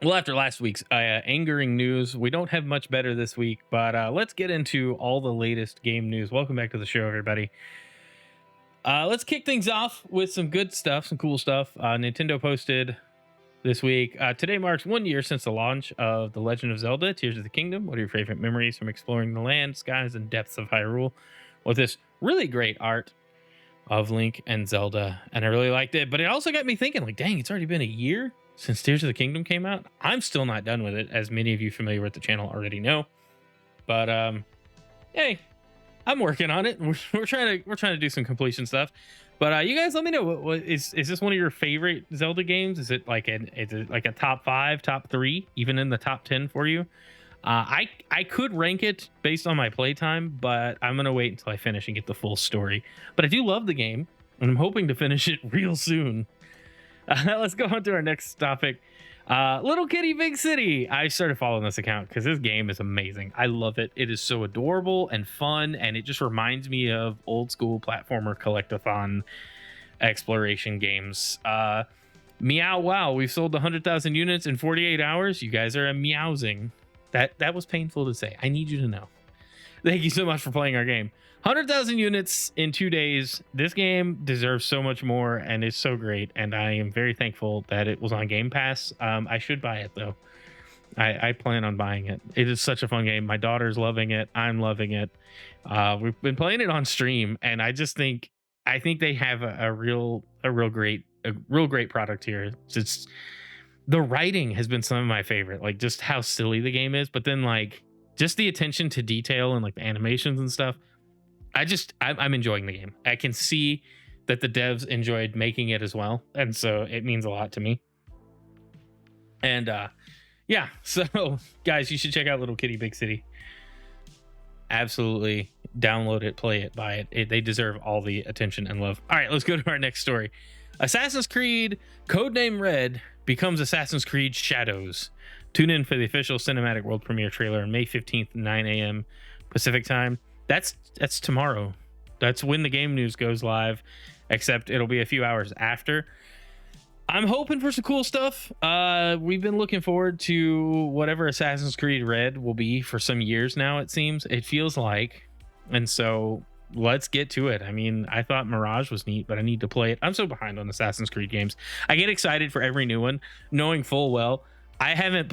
Well, after last week's angering news, we don't have much better this week, but let's get into all the latest game news. Welcome back to the show, everybody. Let's kick things off with some good stuff, some cool stuff. Nintendo posted this week. Today marks 1 year since the launch of The Legend of Zelda Tears of the Kingdom. What are your favorite memories from exploring the land, skies, and depths of Hyrule? With this really great art of Link and Zelda, and I really liked it. But it also got me thinking, like, dang, it's already been a year since Tears of the Kingdom came out. I'm still not done with it, as many of you familiar with the channel already know. But hey, I'm working on it. We're trying to do some completion stuff. But you guys, let me know. What is this one of your favorite Zelda games? Is it like a top 5, top 3, even in the top 10 for you? I could rank it based on my playtime, but I'm gonna wait until I finish and get the full story. But I do love the game, and I'm hoping to finish it real soon. Let's go on to our next topic. Little Kitty Big City. I started following this account because this game is amazing. I love it. It is so adorable and fun, and it just reminds me of old school platformer collectathon exploration games. Meow wow, we've sold 100,000 units in 48 hours. You guys are a meowsing. That was painful to say. I need you to know. Thank you so much for playing our game. 100,000 units in 2 days. This game deserves so much more, and it's so great. And I am very thankful that it was on Game Pass. I should buy it though. I plan on buying it. It is such a fun game. My daughter's loving it. I'm loving it. We've been playing it on stream, and I think they have a real great product here. It's the writing has been some of my favorite, like just how silly the game is, but then like just the attention to detail and like the animations and stuff. I'm enjoying the game. I can see that the devs enjoyed making it as well, and so it means a lot to me. And yeah, so guys, you should check out Little Kitty Big City. Absolutely download it, play it, buy it. They deserve all the attention and love. All right, let's go to our next story. Assassin's Creed Codename Red becomes Assassin's Creed Shadows. Tune in for the official cinematic world premiere trailer on May 15th, 9 a.m. Pacific time. That's tomorrow. That's when the game news goes live, except it'll be a few hours after. I'm hoping for some cool stuff. We've been looking forward to whatever Assassin's Creed Red will be for some years now, it seems. It feels like. And so let's get to it. I mean, I thought Mirage was neat, but I need to play it. I'm so behind on Assassin's Creed games. I get excited for every new one, knowing full well I haven't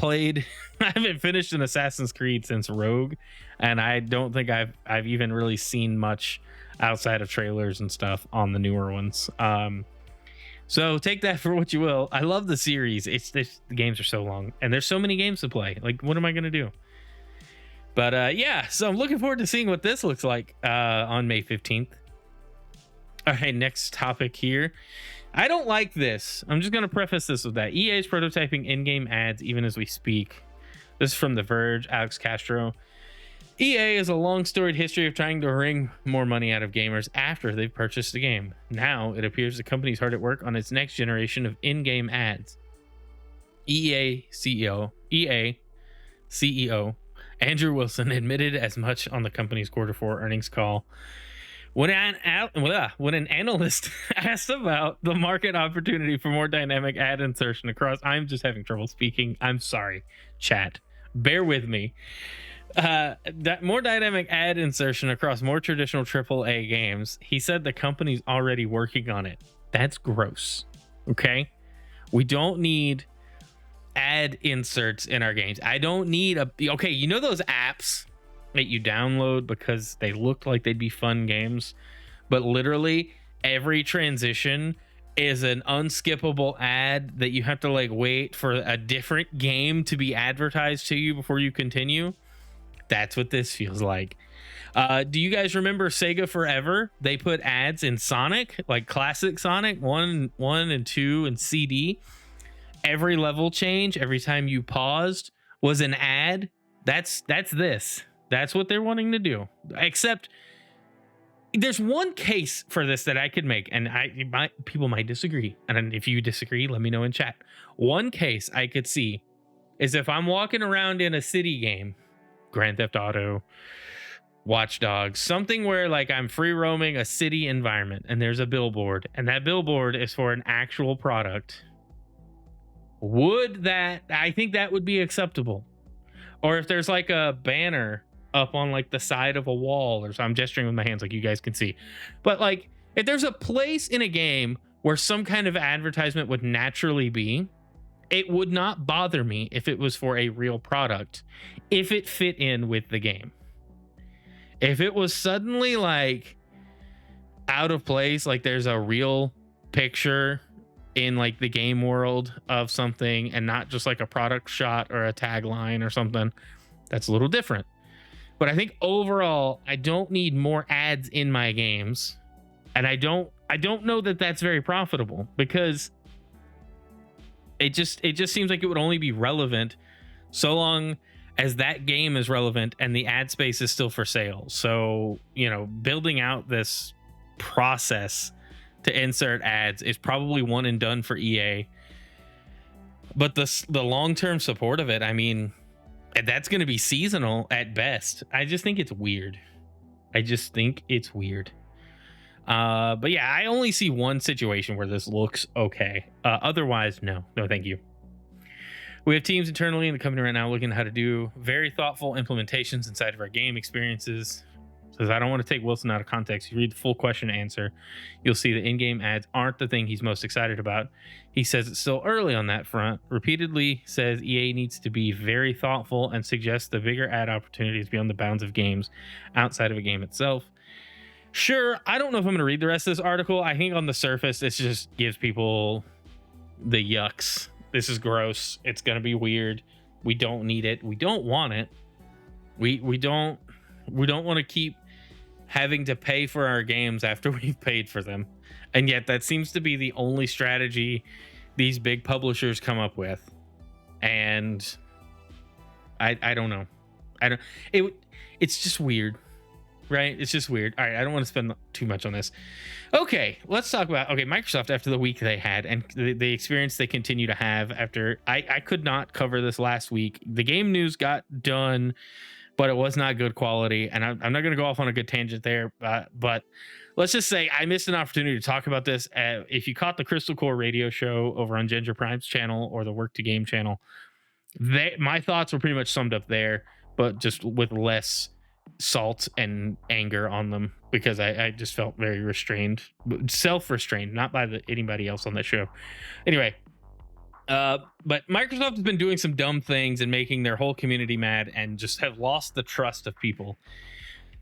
finished an Assassin's Creed since Rogue, and I don't think I've even really seen much outside of trailers and stuff on the newer ones. So take that for what you will. I love the series. The games are so long, and there's so many games to play. Like, what am I gonna do? But yeah, so I'm looking forward to seeing what this looks like on May 15th. All right, next topic here. I don't like this. I'm just going to preface this with that. EA is prototyping in-game ads even as we speak. This is from The Verge, Alex Castro. EA has a long storied history of trying to wring more money out of gamers after they've purchased the game. Now, it appears the company's hard at work on its next generation of in-game ads. EA CEO Andrew Wilson admitted as much on the company's Q4 earnings call. When an analyst asked about the market opportunity for more dynamic ad insertion across, I'm just having trouble speaking. I'm sorry, chat. Bear with me. That more dynamic ad insertion across more traditional AAA games, he said the company's already working on it. That's gross. Okay? We don't need ad inserts in our games. I don't need okay, you know those apps that you download because they look like they'd be fun games, but literally every transition is an unskippable ad that you have to like wait for a different game to be advertised to you before you continue. That's what this feels like. Do you guys remember Sega Forever? They put ads in Sonic, like classic Sonic 1 and 2 and CD. Every level change, every time you paused was an ad. That's this. That's what they're wanting to do. Except there's one case for this that I could make, and people might disagree. And if you disagree, let me know in chat. One case I could see is if I'm walking around in a city game, Grand Theft Auto, Watch Dogs, something where like I'm free roaming a city environment, and there's a billboard, and that billboard is for an actual product. I think that would be acceptable. Or if there's like a banner up on like the side of a wall, or so. I'm gesturing with my hands like you guys can see. But like if there's a place in a game where some kind of advertisement would naturally be, it would not bother me if it was for a real product, if it fit in with the game. If it was suddenly like out of place, like there's a real picture in like the game world of something and not just like a product shot or a tagline or something, that's a little different. But I think overall, I don't need more ads in my games, and I don't know that that's very profitable, because it just seems like it would only be relevant so long as that game is relevant and the ad space is still for sale. So, you know, building out this process to insert ads is probably one and done for EA. But the long-term support of it, I mean, that's going to be seasonal at best. I just think it's weird. But yeah, I only see one situation where this looks okay. Otherwise, no, thank you. We have teams internally in the company right now looking at how to do very thoughtful implementations inside of our game experiences. Says, I don't want to take Wilson out of context. You read the full question and answer, you'll see the in-game ads aren't the thing he's most excited about. He says it's still early on that front. Repeatedly says EA needs to be very thoughtful and suggests the bigger ad opportunities beyond the bounds of games outside of a game itself. Sure, I don't know if I'm going to read the rest of this article. I think on the surface, this just gives people the yucks. This is gross. It's going to be weird. We don't need it. We don't want it. We don't want to keep having to pay for our games after we've paid for them. And yet that seems to be the only strategy these big publishers come up with. And I don't know. It's just weird. Right? It's just weird. All right, I don't want to spend too much on this. Okay, let's talk about Microsoft after the week they had and the experience they continue to have after I could not cover this last week. The game news got done, but it was not good quality, and I'm not going to go off on a good tangent there, but let's just say I missed an opportunity to talk about this. If you caught the Crystal Core radio show over on Ginger Prime's channel or the Work to Game channel, my thoughts were pretty much summed up there, but just with less salt and anger on them, because I just felt very restrained, self-restrained, not by anybody else on that show. Anyway, but Microsoft has been doing some dumb things and making their whole community mad and just have lost the trust of people.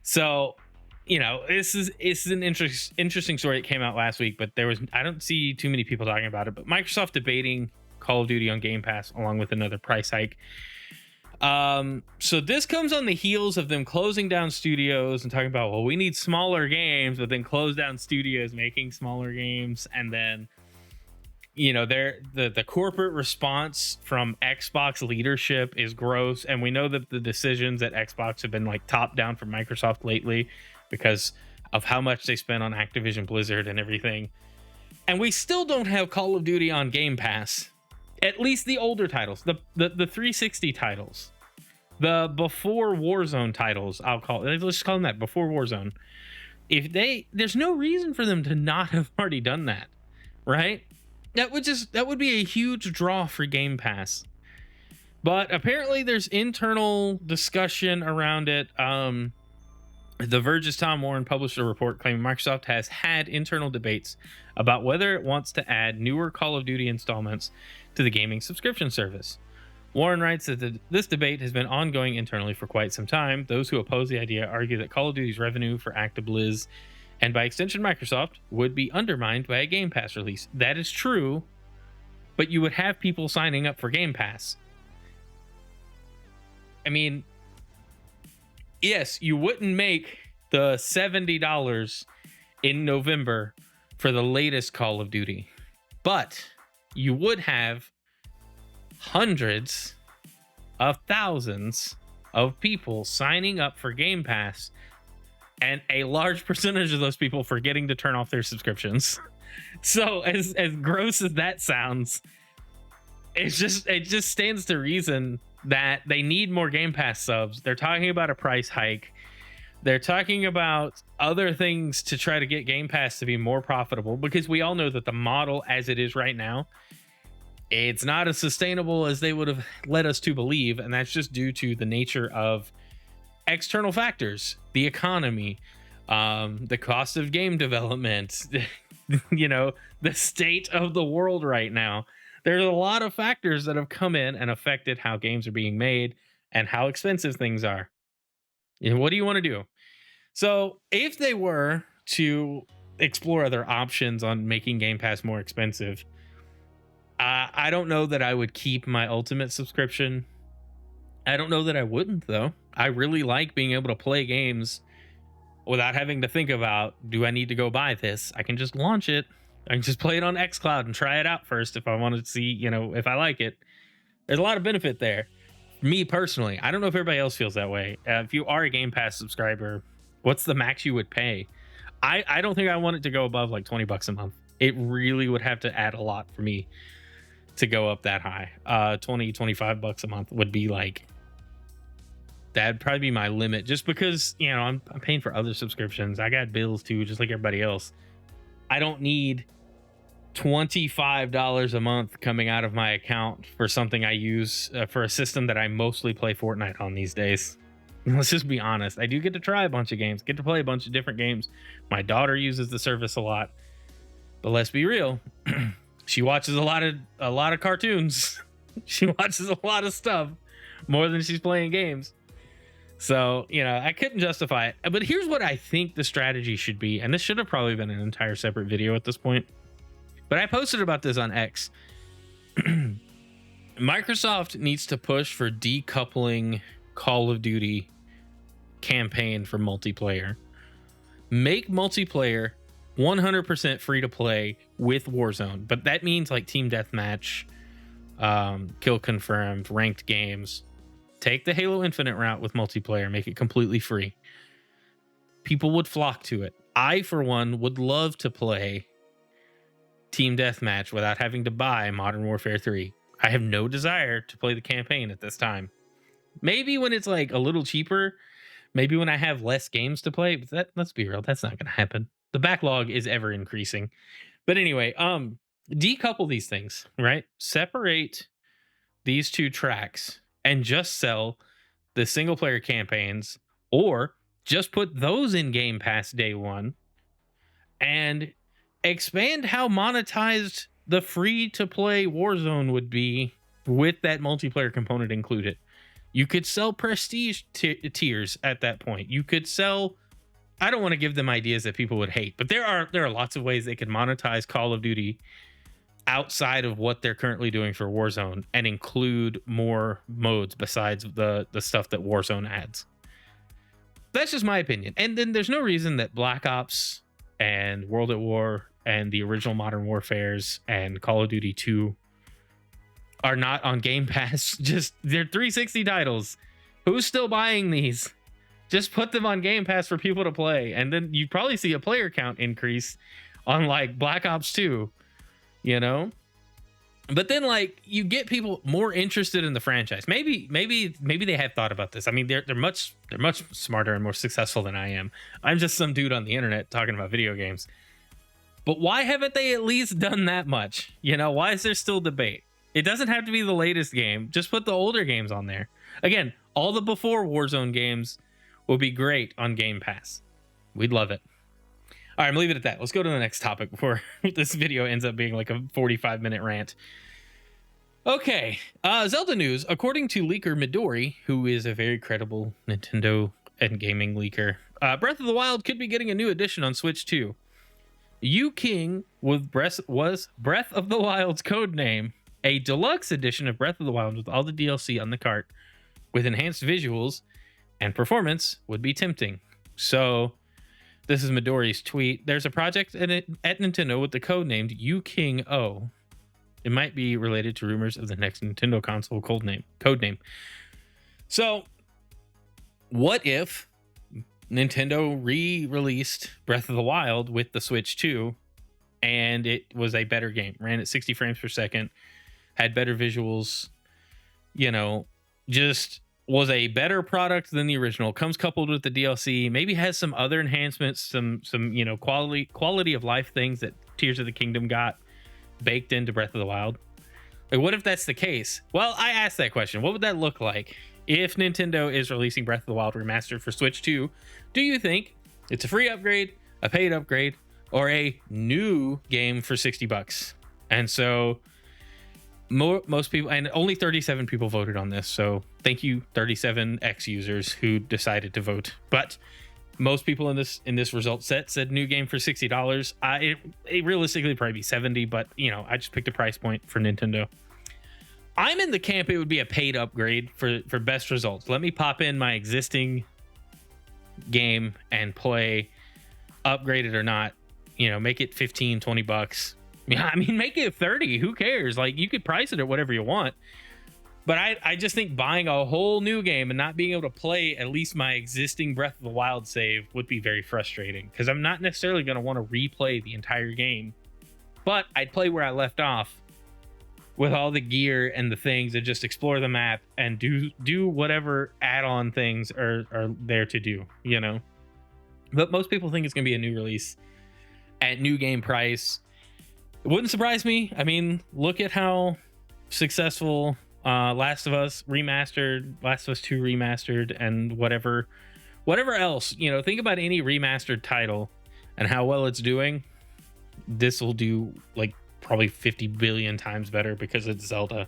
So, you know, this is an interesting story that came out last week, but I don't see too many people talking about it, but Microsoft debating Call of Duty on Game Pass along with another price hike. So this comes on the heels of them closing down studios and talking about, well, we need smaller games, but then close down studios making smaller games. And then, you know, the corporate response from Xbox leadership is gross. And we know that the decisions at Xbox have been like top down from Microsoft lately because of how much they spent on Activision Blizzard and everything. And we still don't have Call of Duty on Game Pass. At least the older titles, the 360 titles, the before Warzone titles, let's just call them that, before Warzone. There's no reason for them to not have already done that, right? That would be a huge draw for Game Pass. But apparently there's internal discussion around it. The Verge's Tom Warren published a report claiming Microsoft has had internal debates about whether it wants to add newer Call of Duty installments to the gaming subscription service. Warren writes that this debate has been ongoing internally for quite some time. Those who oppose the idea argue that Call of Duty's revenue for ActiBliz, and by extension Microsoft, would be undermined by a Game Pass release. That is true, but you would have people signing up for Game Pass. I mean, yes, you wouldn't make the $70 in November for the latest Call of Duty, but you would have hundreds of thousands of people signing up for Game Pass, and a large percentage of those people forgetting to turn off their subscriptions. So as gross as that sounds, it just stands to reason that they need more Game Pass subs. They're talking about a price hike. They're talking about other things to try to get Game Pass to be more profitable, because we all know that the model as it is right now It's not as sustainable as they would have led us to believe, and that's just due to the nature of external factors, the economy, the cost of game development, the state of the world right now. There's a lot of factors that have come in and affected how games are being made and how expensive things are. What do you want to do? So, if they were to explore other options on making Game Pass more expensive, I don't know that I would keep my Ultimate subscription. I don't know that I wouldn't, though. I really like being able to play games without having to think about, do I need to go buy this? I can just launch it. I can just play it on xCloud and try it out first if I want to see, if I like it. There's a lot of benefit there. Me personally, I don't know if everybody else feels that way. If you are a Game Pass subscriber, what's the max you would pay? I don't think I want it to go above like $20 a month. It really would have to add a lot for me to go up that high. 20, $25 a month would be like, that'd probably be my limit, just because, I'm paying for other subscriptions. I got bills too, just like everybody else. I don't need $25 a month coming out of my account for something I use for a system that I mostly play Fortnite on these days. Let's just be honest. I do get to try a bunch of games, get to play a bunch of different games. My daughter uses the service a lot, but let's be real. She watches a lot of cartoons. She watches a lot of stuff more than she's playing games. So, I couldn't justify it. But here's what I think the strategy should be. And this should have probably been an entire separate video at this point. But I posted about this on X. Microsoft needs to push for decoupling Call of Duty campaign from multiplayer. Make multiplayer 100% free to play with Warzone. But that means like team deathmatch, kill confirmed, ranked games. Take the Halo Infinite route with multiplayer, make it completely free. People would flock to it. I, for one, would love to play Team Deathmatch without having to buy Modern Warfare 3. I have no desire to play the campaign at this time. Maybe when it's like a little cheaper, maybe when I have less games to play, but let's be real, that's not going to happen. The backlog is ever increasing. But anyway, decouple these things, right? Separate these two tracks and just sell the single player campaigns, or just put those in Game Pass day one and expand how monetized the free to play Warzone would be with that multiplayer component included. You could sell prestige tiers at that point. You could sell, I don't want to give them ideas that people would hate, but there are lots of ways they could monetize Call of Duty outside of what they're currently doing for Warzone and include more modes besides the stuff that Warzone adds. That's just my opinion. And then there's no reason that Black Ops and World at War and the original Modern Warfares and Call of Duty 2 are not on Game Pass. Just, they're 360 titles. Who's still buying these? Just put them on Game Pass for people to play. And then you probably see a player count increase on like Black Ops 2. But then like you get people more interested in the franchise. Maybe they have thought about this. I mean, they're much smarter and more successful than I am. I'm just some dude on the internet talking about video games. But why haven't they at least done that much? Why is there still debate? It doesn't have to be the latest game. Just put the older games on there. Again, all the before Warzone games will be great on Game Pass. We'd love it. All right, I'm leaving it at that. Let's go to the next topic before this video ends up being like a 45-minute rant. Okay, Zelda news. According to leaker Midori, who is a very credible Nintendo and gaming leaker, Breath of the Wild could be getting a new edition on Switch 2. Yu King was Breath of the Wild's code name. A deluxe edition of Breath of the Wild with all the DLC on the cart, with enhanced visuals and performance, would be tempting. So, this is Midori's tweet. There's a project at Nintendo with the code named Yu King O. It might be related to rumors of the next Nintendo console code name. So, what if Nintendo re-released Breath of the Wild with the Switch 2 and it was a better game, ran at 60 frames per second, had better visuals, just was a better product than the original, comes coupled with the DLC, maybe has some other enhancements, some quality of life things that Tears of the Kingdom got baked into Breath of the Wild. What if that's the case? Well, I asked that question. What would that look like if Nintendo is releasing Breath of the Wild Remastered for Switch 2? Do you think it's a free upgrade, a paid upgrade, or a new game for $60? And so most people, and only 37 people voted on this. So thank you, 37 X users who decided to vote. But most people in this result set said new game for $60. It realistically probably be 70, but I just picked a price point for Nintendo. I'm in the camp it would be a paid upgrade for best results. Let me pop in my existing game and play, upgrade it or not. Make it $15-20. Yeah, I mean, make it 30. Who cares? Like, you could price it at whatever you want. But I just think buying a whole new game and not being able to play at least my existing Breath of the Wild save would be very frustrating, because I'm not necessarily going to want to replay the entire game, but I'd play where I left off with all the gear and the things and just explore the map and do whatever add-on things are there to do, But most people think it's going to be a new release at new game price. It wouldn't surprise me. I mean, look at how successful Last of Us Remastered, Last of Us 2 Remastered, and whatever else. Think about any remastered title and how well it's doing. This will do like probably 50 billion times better because it's Zelda.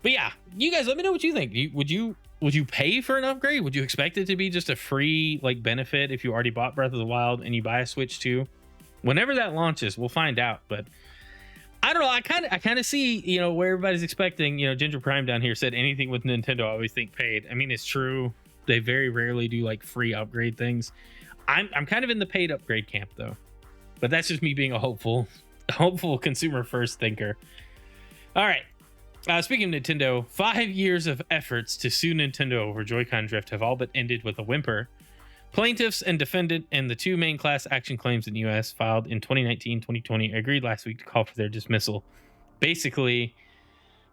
But yeah, you guys let me know what you think. Would you pay for an upgrade? Would you expect it to be just a free like benefit if you already bought Breath of the Wild and you buy a Switch 2? Whenever that launches, we'll find out. But I don't know. I kind of see, where everybody's expecting. Ginger Prime down here said anything with Nintendo, I always think paid. I mean, it's true. They very rarely do like free upgrade things. I'm kind of in the paid upgrade camp though, but that's just me being a hopeful consumer first thinker. All right. Speaking of Nintendo, 5 years of efforts to sue Nintendo over Joy-Con drift have all but ended with a whimper. Plaintiffs and defendant and the two main class action claims in the U.S. filed in 2019-2020 agreed last week to call for their dismissal. Basically,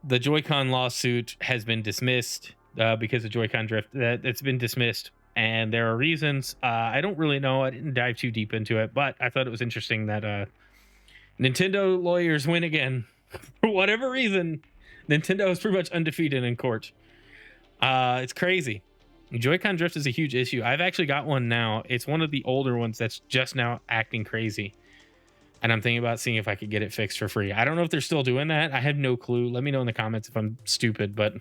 the Joy-Con lawsuit has been dismissed because of Joy-Con drift. It's been dismissed, and there are reasons. I don't really know. I didn't dive too deep into it, but I thought it was interesting that Nintendo lawyers win again. For whatever reason, Nintendo is pretty much undefeated in court. It's crazy. Joy-Con drift is a huge issue. I've actually got one now. It's one of the older ones that's just now acting crazy. And I'm thinking about seeing if I could get it fixed for free. I don't know if they're still doing that. I have no clue. Let me know in the comments if I'm stupid, but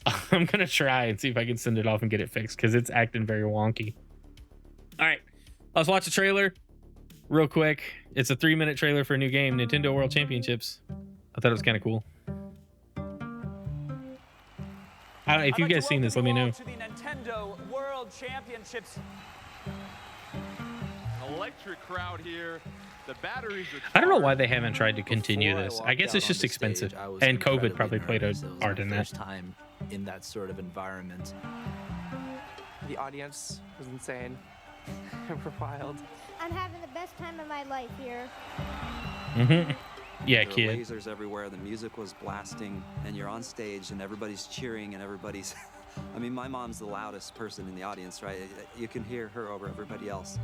I'm going to try and see if I can send it off and get it fixed because it's acting very wonky. All right. Let's watch the trailer real quick. It's a 3-minute trailer for a new game, Nintendo World Championships. I thought it was kind of cool. I don't know if you guys seen this. Let me know. To the Nintendo World Championships. Electric crowd here. The batteries are I don't know why they haven't tried to continue this. I guess it's just expensive, and COVID probably played a part in that. Time in that sort of environment. The audience was insane. We're wild. I'm having the best time of my life here. Mm-hmm. Yeah, there kid. were lasers everywhere, the music was blasting, and you're on stage and everybody's cheering and everybody's I mean, my mom's the loudest person in the audience, right? You can hear her over everybody else.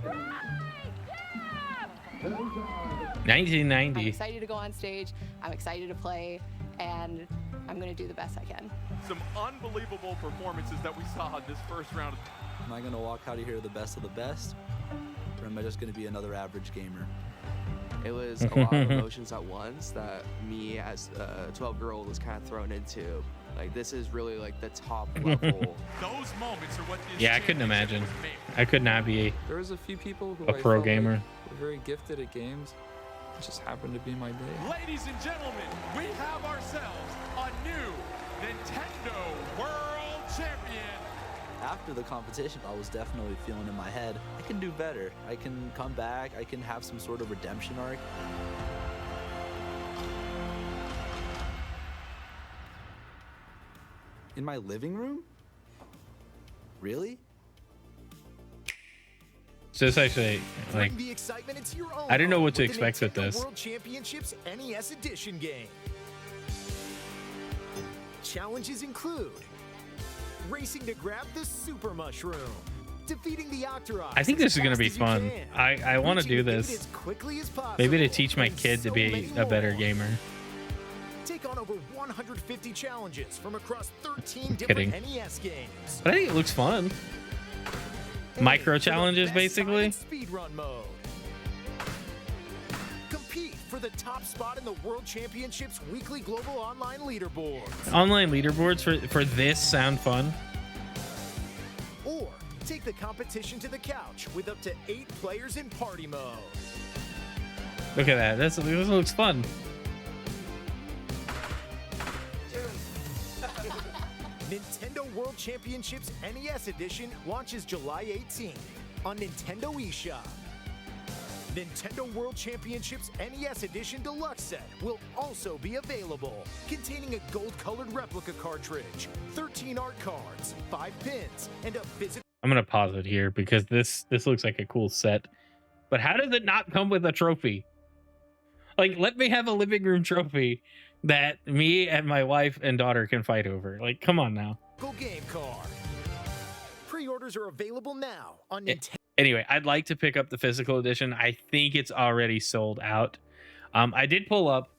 1990. I'm excited to go on stage, I'm excited to play, and I'm going to do the best I can. some unbelievable performances that we saw in this first round. Am I going to walk out of here the best of the best? Or am I just going to be another average gamer? It was a lot of emotions at once that me as a 12-year-old was kind of thrown into. Like, this is really like the top level. Those moments are what this Yeah, I couldn't imagine. was made. I could not be There was a few people who a I pro felt gamer. like were very gifted at games. It just happened to be my day. Ladies and gentlemen, we have ourselves a new Nintendo World Champion. After the competition, I was definitely feeling in my head, I can do better. I can come back. I can have some sort of redemption arc. In my living room? Really? So it's actually like Bring the excitement into your own I didn't know home what to with the expect with Nintendo this. World Championships NES Edition game. Challenges include racing to grab the super mushroom, defeating the Octorok. I think this is going to be fun. I want to do this. Maybe to teach my kid to be a better gamer. Take take on over 150 challenges from across 13 Kidding. different NES games. But I think it looks fun. Micro challenges, basically. Speedrun mode. Compete for the top spot in the World Championships weekly global online leaderboard. Online leaderboards for this sound fun. Or take the competition to the couch with up to 8 players in party mode. Look at that. This looks fun. Nintendo World Championships NES Edition launches July 18th on Nintendo eShop. Nintendo World Championships NES Edition Deluxe Set will also be available, containing a gold-colored replica cartridge, 13 art cards, 5 pins, and a physical... I'm gonna pause it here because this looks like a cool set. But how does it not come with a trophy? Like, let me have a living room trophy that me and my wife and daughter can fight over. Like, come on now. Game card. Pre-orders are available now on Nintendo. Anyway, I'd like to pick up the physical edition. I think it's already sold out. I did pull up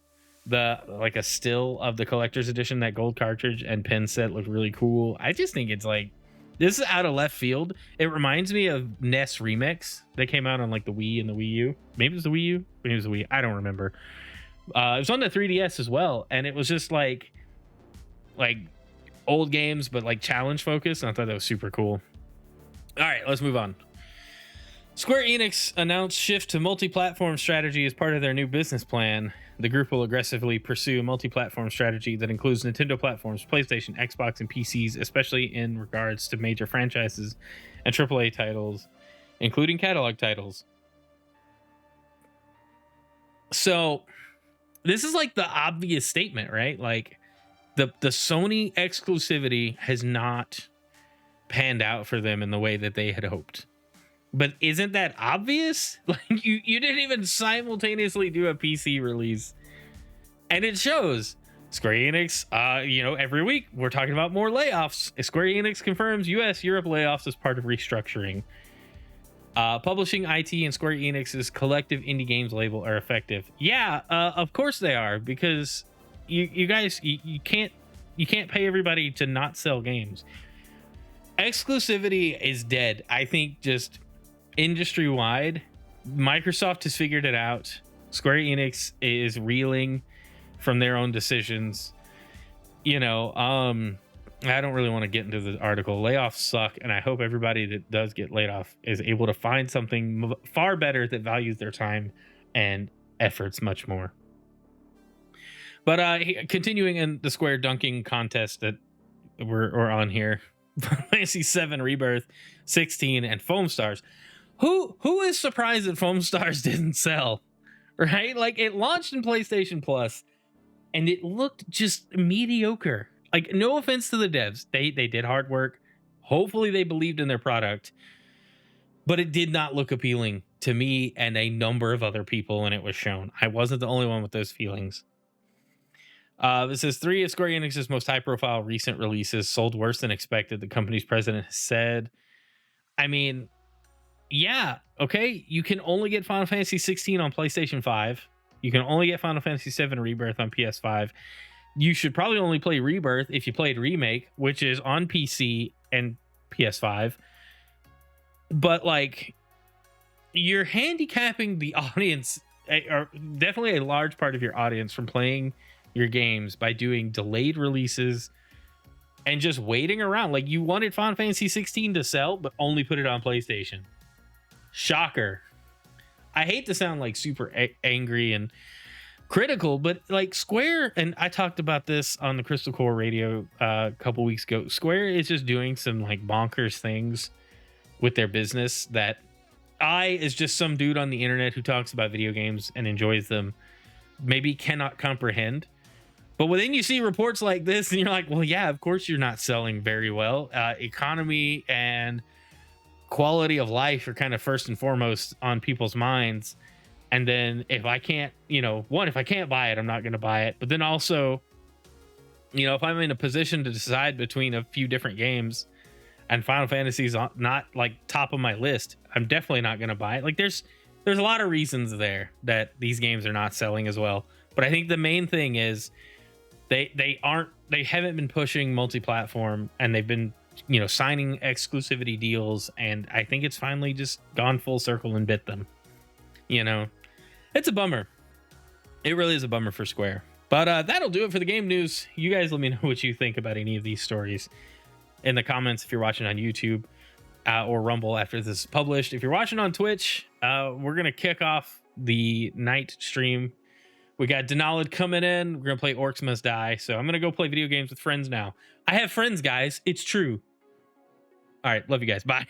a still of the collector's edition. That gold cartridge and pin set look really cool. I just think it's like, this is out of left field. It reminds me of NES Remix that came out on like the Wii and the Wii U. Maybe it was the Wii U. Maybe it was the Wii. I don't remember. It was on the 3DS as well, and it was just like old games, but like challenge focused. And I thought that was super cool. All right, let's move on. Square Enix announced shift to multi-platform strategy as part of their new business plan. The group will aggressively pursue a multi-platform strategy that includes Nintendo platforms, PlayStation, Xbox, and PCs, especially in regards to major franchises and AAA titles, including catalog titles. So this is like the obvious statement, right? Like the Sony exclusivity has not panned out for them in the way that they had hoped. But isn't that obvious? Like you didn't even simultaneously do a PC release. And it shows. Square Enix, every week we're talking about more layoffs. Square Enix confirms US, Europe layoffs as part of restructuring. Publishing IT and Square Enix's collective indie games label are effective. Yeah, of course they are, because you guys you can't pay everybody to not sell games. Exclusivity is dead. I think just industry wide, Microsoft has figured it out. Square Enix is reeling from their own decisions. I don't really want to get into the article. Layoffs suck, and I hope everybody that does get laid off is able to find something far better that values their time and efforts much more. But continuing in the Square dunking contest that we're on here, Fantasy 7 Rebirth, 16, and Foam Stars. Who is surprised that Foam Stars didn't sell? Right? Like, it launched in PlayStation Plus, and it looked just mediocre. Like, no offense to the devs. They did hard work. Hopefully they believed in their product. But it did not look appealing to me and a number of other people when it was shown. I wasn't the only one with those feelings. This says 3 of Square Enix's most high-profile recent releases sold worse than expected, the company's president has said. I mean, yeah, okay, you can only get Final Fantasy 16 on PlayStation 5. You can only get Final Fantasy 7 Rebirth on PS5. You should probably only play Rebirth if you played Remake, which is on PC and PS5. But, like, you're handicapping the audience, or definitely a large part of your audience, from playing your games by doing delayed releases and just waiting around. Like, you wanted Final Fantasy 16 to sell, but only put it on PlayStation. Shocker. I hate to sound like super angry and critical, but like Square, and I talked about this on the Crystal Core Radio a couple weeks ago, Square is just doing some like bonkers things with their business that I, as just some dude on the internet who talks about video games and enjoys them, maybe cannot comprehend. But when you see reports like this and you're like, well, yeah, of course you're not selling very well. Economy and quality of life are kind of first and foremost on people's minds. And then if I can't, if I can't buy it, I'm not going to buy it. But then also, if I'm in a position to decide between a few different games and Final Fantasy's not like top of my list, I'm definitely not going to buy it. Like there's a lot of reasons there that these games are not selling as well. But I think the main thing is They haven't been pushing multi-platform, and they've been, you know, signing exclusivity deals, and I think it's finally just gone full circle and bit them. You know, it's a bummer. It really is a bummer for Square. But that'll do it for the game news. You guys let me know what you think about any of these stories in the comments if you're watching on YouTube or Rumble after this is published. If you're watching on Twitch, we're going to kick off the night stream. We got Denalid coming in. We're going to play Orcs Must Die. So I'm going to go play video games with friends now. I have friends, guys. It's true. All right. Love you guys. Bye.